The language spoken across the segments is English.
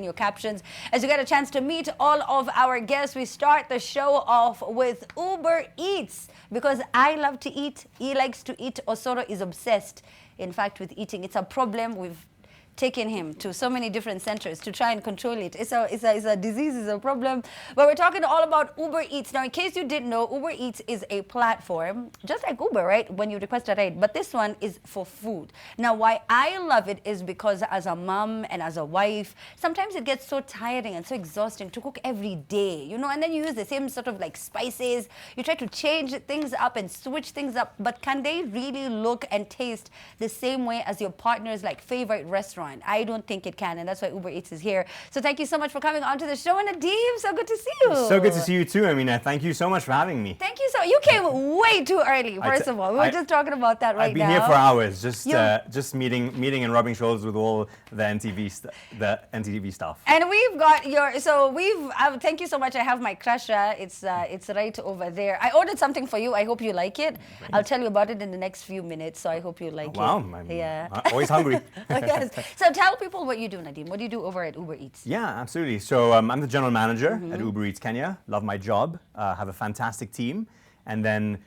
your captions as you get a chance to meet all of our guests. We start the show off with Uber Eats because I love to eat. He likes to eat. Osoro is obsessed, in fact, with eating. It's a problem. We've taken him to so many different centers to try and control it. It's a disease, it's a problem. But we're talking all about Uber Eats. Now, in case you didn't know, Uber Eats is a platform, just like Uber, right? When you request a ride. But this one is for food. Now, why I love it is because as a mom and as a wife, sometimes it gets so tiring and so exhausting to cook every day, you know, and then you use the same sort of like spices. You try to change things up and switch things up. But can they really look and taste the same way as your partner's like favorite restaurant? I don't think it can, and that's why Uber Eats is here. So thank you so much for coming on to the show, and Nadeem, so good to see you. So good to see you too, Amina. Thank you so much for having me. Thank you so. You came way too early. First of all, we were just talking about that right now. I've been here for hours, just meeting and rubbing shoulders with all the NTV staff. And we've got your. So thank you so much. I have my crusher. It's right over there. I ordered something for you. I hope you like it. Great. I'll tell you about it in the next few minutes. So I hope you like it. Wow, I'm always hungry. Yes. So tell people what you do, Nadeem. What do you do over at Uber Eats? Yeah, absolutely. So I'm the general manager at Uber Eats Kenya. Love my job. Have a fantastic team, and then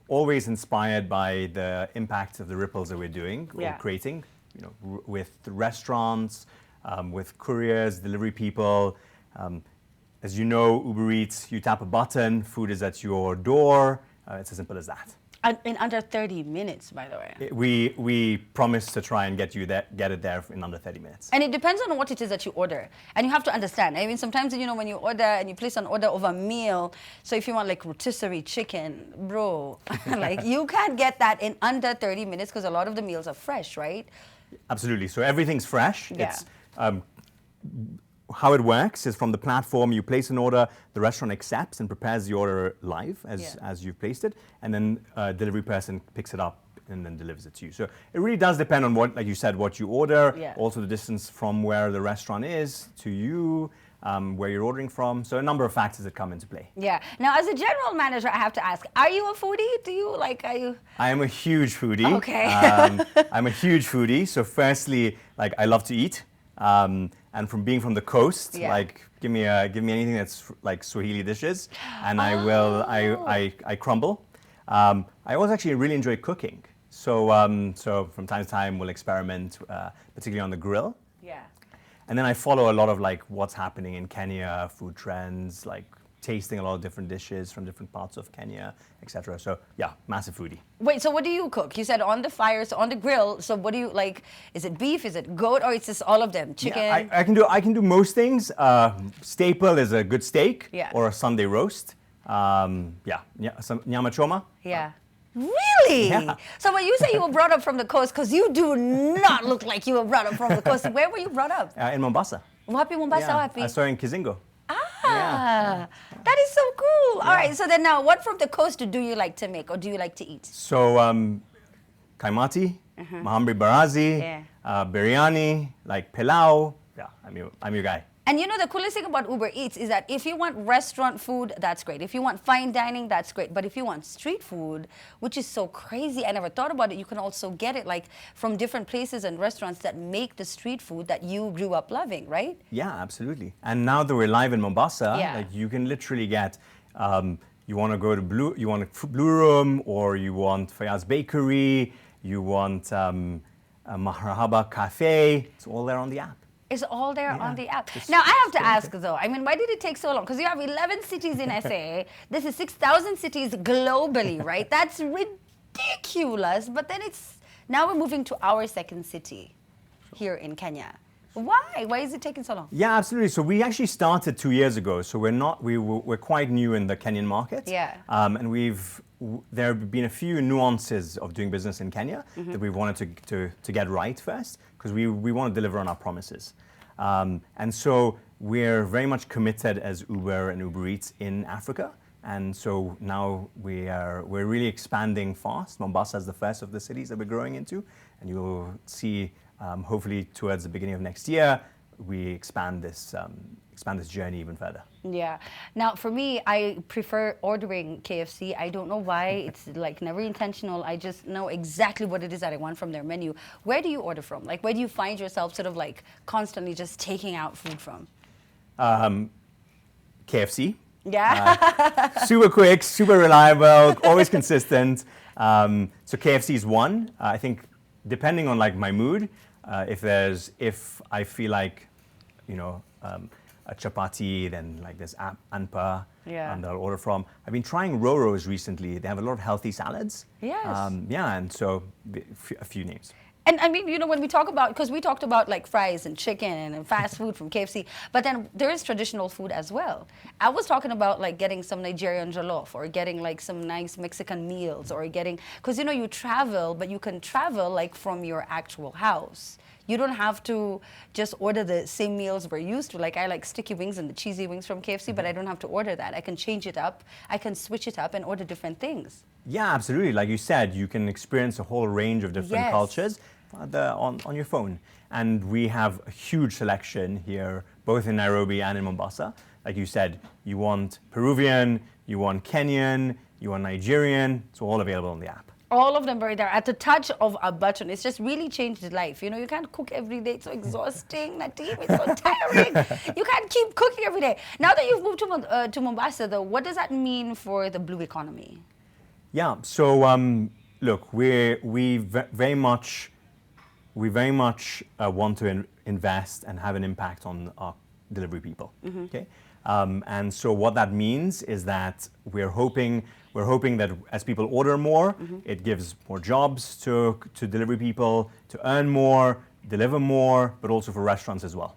always inspired by the impact of the ripples that we're creating. With the restaurants, with couriers, delivery people. As you know, Uber Eats, you tap a button, food is at your door. It's as simple as that. In under 30 minutes, by the way. We promise to try and get it there in under 30 minutes. And it depends on what it is that you order. And you have to understand. I mean, sometimes, when you order and you place an order of a meal, so if you want like rotisserie chicken, bro, like you can't get that in under 30 minutes because a lot of the meals are fresh, right? Absolutely. So everything's fresh. Yeah. It's how it works is from the platform, you place an order, the restaurant accepts and prepares the order live as you've placed it, and then a delivery person picks it up and then delivers it to you. So it really does depend on what, like you said, what you order, also the distance from where the restaurant is to you, where you're ordering from. So a number of factors that come into play. Yeah. Now, as a general manager, I have to ask, are you a foodie? I am a huge foodie. Okay. I'm a huge foodie. So firstly, I love to eat. And from being from the coast, give me anything that's like Swahili dishes, and I crumble. I also actually really enjoy cooking. So from time to time we'll experiment, particularly on the grill. Yeah. And then I follow a lot of what's happening in Kenya, food trends, tasting a lot of different dishes from different parts of Kenya, etc. So yeah, massive foodie. Wait, so what do you cook? You said on the fire, so on the grill. So what do you like? Is it beef? Is it goat? Or it's just all of them? Chicken? Yeah, I can do most things. Staple is a good steak or a Sunday roast. Some nyama choma. Yeah. Really? Yeah. So when you say you were brought up from the coast, because you do not look like you were brought up from the coast. Where were you brought up? In Mombasa. Wapi Mombasa? Wapi? I saw in Kizingo. That is so cool. All right, so then now, what from the coast do you like to make or do you like to eat? So, kaimati, mahamri barazi, biryani, pilau. Yeah, I'm your guy. And the coolest thing about Uber Eats is that if you want restaurant food, that's great. If you want fine dining, that's great. But if you want street food, which is so crazy, I never thought about it, you can also get it from different places and restaurants that make the street food that you grew up loving, right? Yeah, absolutely. And now that we're live in Mombasa, you can literally get, you want to go to Blue Room, or you want Fayaz Bakery, you want Mahrahaba Cafe. It's all there on the app. It's all there on the app. Now, I have to ask, though, why did it take so long? Because you have 11 cities in SA. This is 6,000 cities globally, right? That's ridiculous. But then now we're moving to our second city here in Kenya. Why? Why is it taking so long? Yeah, absolutely. So we actually started 2 years ago. So we're quite new in the Kenyan market. Yeah. And there have been a few nuances of doing business in Kenya that we wanted to get right first, because we want to deliver on our promises. And so we're very much committed as Uber and Uber Eats in Africa. And so now we're really expanding fast. Mombasa is the first of the cities that we're growing into. And you'll see, hopefully towards the beginning of next year, we expand this journey even further. Yeah. Now, for me, I prefer ordering KFC. I don't know why. It's like never intentional. I just know exactly what it is that I want from their menu. Where do you order from? Like, where do you find yourself sort of like constantly just taking out food from? KFC. Yeah. Super quick, super reliable, always consistent. So KFC is one. I think depending on like my mood, if I feel like, a chapati, then like there's anpa that I'll order from. I've been trying Roro's recently. They have a lot of healthy salads. Yes. And so a few names. And I mean, when we talk about, because we talked about like fries and chicken and fast food from KFC, but then there is traditional food as well. I was talking about like getting some Nigerian jollof or getting like some nice Mexican meals or getting, because you travel, but you can travel like from your actual house. You don't have to just order the same meals we're used to. Like I like sticky wings and the cheesy wings from KFC, but I don't have to order that. I can change it up. I can switch it up and order different things. Yeah, absolutely. Like you said, you can experience a whole range of different cultures on your phone. And we have a huge selection here, both in Nairobi and in Mombasa. Like you said, you want Peruvian, you want Kenyan, you want Nigerian. It's all available on the app. All of them are there at the touch of a button. It's just really changed life. You can't cook every day. It's so exhausting, Nateem. It's so tiring. You can't keep cooking every day. Now that you've moved to Mombasa, though, what does that mean for the blue economy? Yeah. So look, we very much want to invest and have an impact on our delivery people. Mm-hmm. Okay. And so what that means is that we're hoping that as people order more, it gives more jobs to delivery people to earn more, deliver more, but also for restaurants as well.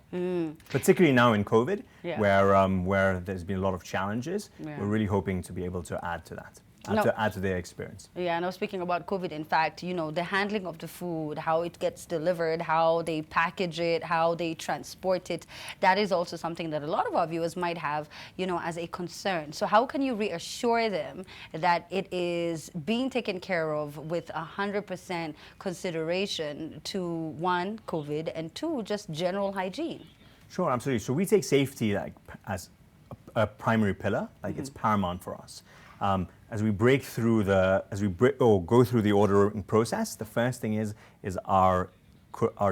Particularly now in COVID, where there's been a lot of challenges, we're really hoping to be able to add to that. Add to their experience. Yeah, and I was speaking about COVID, in fact, the handling of the food, how it gets delivered, how they package it, how they transport it, that is also something that a lot of our viewers might have, as a concern. So how can you reassure them that it is being taken care of with 100% consideration to, one, COVID, and two, just general hygiene? Sure, absolutely. So we take safety as a primary pillar, it's paramount for us. As we go through the ordering process, the first thing is our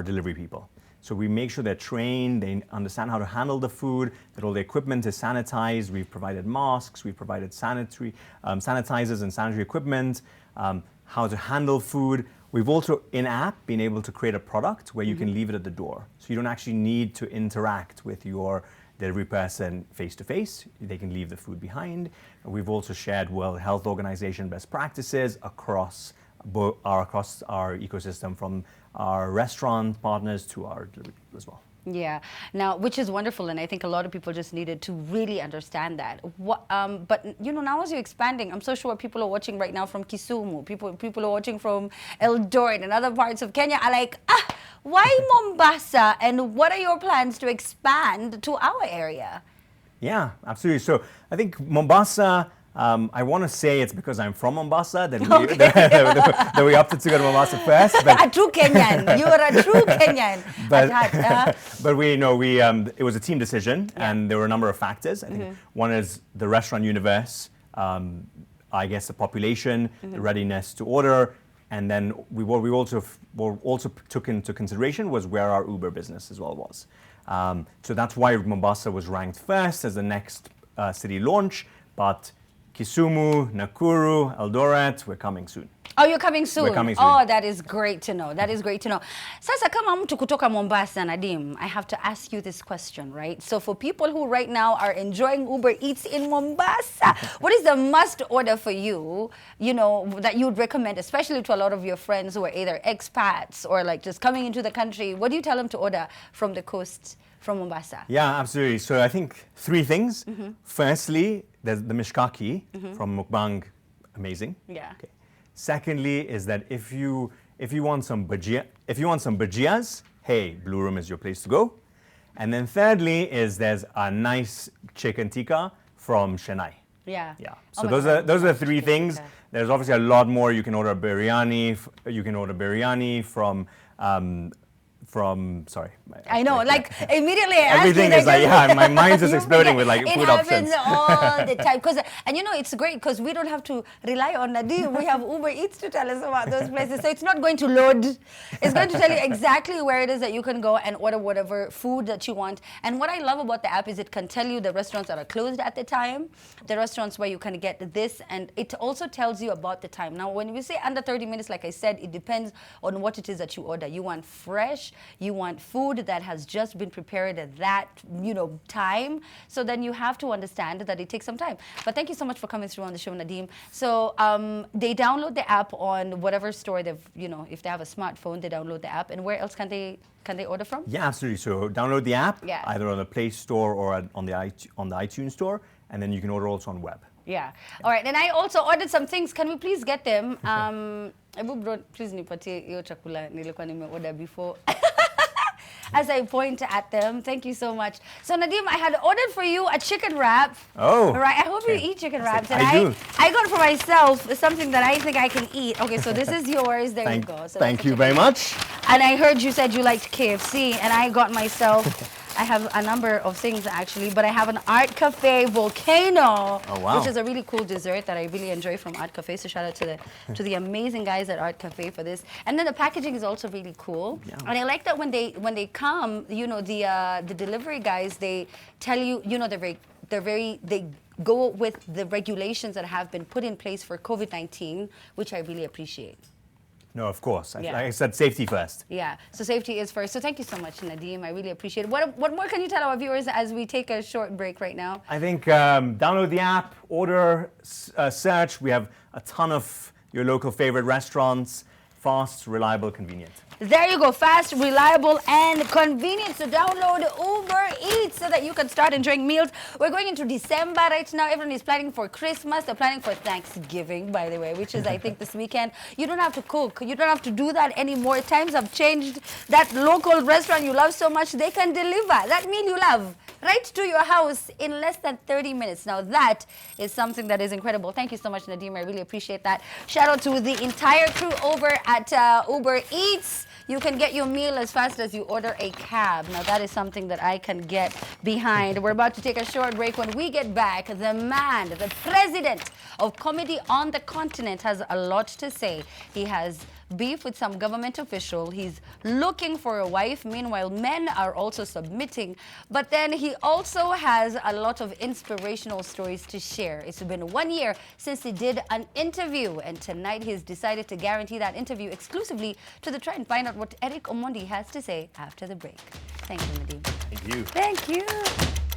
delivery people. So we make sure they're trained, they understand how to handle the food, that all the equipment is sanitized. We've provided masks, we've provided sanitizers and sanitary equipment, how to handle food. We've also in-app been able to create a product where you can leave it at the door. So you don't actually need to interact with your delivery person face-to-face. They can leave the food behind. We've also shared World Health Organization best practices across our ecosystem, from our restaurant partners to our delivery as well. Yeah. Now, which is wonderful, and I think a lot of people just needed to really understand that. But now as you're expanding, I'm so sure people are watching right now from Kisumu. People are watching from Eldoret and other parts of Kenya are like, why Mombasa? And what are your plans to expand to our area? Yeah, absolutely. So I think Mombasa, I want to say it's because I'm from Mombasa that we opted to go to Mombasa first. But a true Kenyan. You are a true Kenyan. But it was a team decision, and there were a number of factors. I think one is the restaurant universe, I guess the population, the readiness to order, and then what we also took into consideration was where our Uber business as well was. So that's why Mombasa was ranked first as the next city launch, but Kisumu, Nakuru, Eldoret, we're coming soon. Oh, you're coming soon? We're coming soon. Oh, that is great to know. That is great to know. Sasa kama mtu kutoka Mombasa, Nadim, I have to ask you this question, right? So for people who right now are enjoying Uber Eats in Mombasa, what is the must order for you, that you would recommend, especially to a lot of your friends who are either expats or like just coming into the country? What do you tell them to order from the coast, from Mombasa? Yeah, absolutely. So I think three things. Firstly, there's the mishkaki from Mukbang, amazing. Yeah. Okay. Secondly, is that if you want some bhajias, hey, Blue Room is your place to go. And then thirdly there's a nice chicken tikka from Chennai. Yeah. Yeah. So those are the three things. Okay. There's obviously a lot more. You can order biryani. You can order biryani from sorry. I know, like immediately I asked everything you, is like, yeah, my mind's just exploding with like it food happens options. all the time. And you know, it's great because we don't have to rely on Nadim. We have Uber Eats to tell us about those places. So it's not going to load. It's going to tell you exactly where it is that you can go and order whatever food that you want. And what I love about the app is it can tell you the restaurants that are closed at the time, the restaurants where you can get this, and it also tells you about the time. Now, when we say under 30 minutes, like I said, it depends on what it is that you order. You want fresh, you want food that has just been prepared at that, time. So then you have to understand that it takes some time. But thank you so much for coming through on the show, Nadim. So they download the app on whatever store they've, if they have a smartphone, they download the app. And where else can they order from? Yeah, absolutely. So download the app, Yeah. either on the Play Store or on the iTunes Store, and then you can order also on web. Yeah. All right. And I also ordered some things. Can we please get them? Please nipatie hiyo chakula nilikuwa nimeorder before. As I point at them. Thank you so much. So Nadim, I had ordered for you a chicken wrap. Oh. Right. I hope you eat chicken wraps. And I do. I got for myself something that I think I can eat. Okay, so this is yours. There you go. So thank you very much. And I heard you said you liked KFC, and I got myself. I have a number of things actually, but I have an Art Cafe Volcano, oh, wow. which is a really cool dessert that I really enjoy from Art Cafe. So shout out to the amazing guys at Art Cafe for this. And then the packaging is also really cool. Yeah. And I like that when they come, the delivery guys, they tell you, they go with the regulations that have been put in place for COVID-19, which I really appreciate. No, of course. Yeah. Like I said, safety first. Yeah, so safety is first. So thank you so much, Nadim. I really appreciate it. What more can you tell our viewers as we take a short break right now? I think download the app, order, search. We have a ton of your local favorite restaurants. Fast, reliable, convenient. There you go. Fast, reliable, and convenient. So download Uber Eats so that you can start enjoying meals. We're going into December right now. Everyone is planning for Christmas. They're planning for Thanksgiving, by the way, which is, I think, this weekend. You don't have to cook. You don't have to do that anymore. Times have changed. That local restaurant you love so much, they can deliver that meal you love right to your house in less than 30 minutes. Now, that is something that is incredible. Thank you so much, Nadim. I really appreciate that. Shout out to the entire crew over at Uber Eats. You can get your meal as fast as you order a cab. Now, that is something that I can get behind. We're about to take a short break. When we get back, the man, the president of comedy on the continent has a lot to say. He has beef with some government official. He's looking for a wife. Meanwhile, men are also submitting. But then he also has a lot of inspirational stories to share. It's been 1 year since he did an interview. And tonight he's decided to guarantee that interview exclusively to the Trend. Find out what Eric Omondi has to say after the break. Thank you, Nadim. Thank you. Thank you.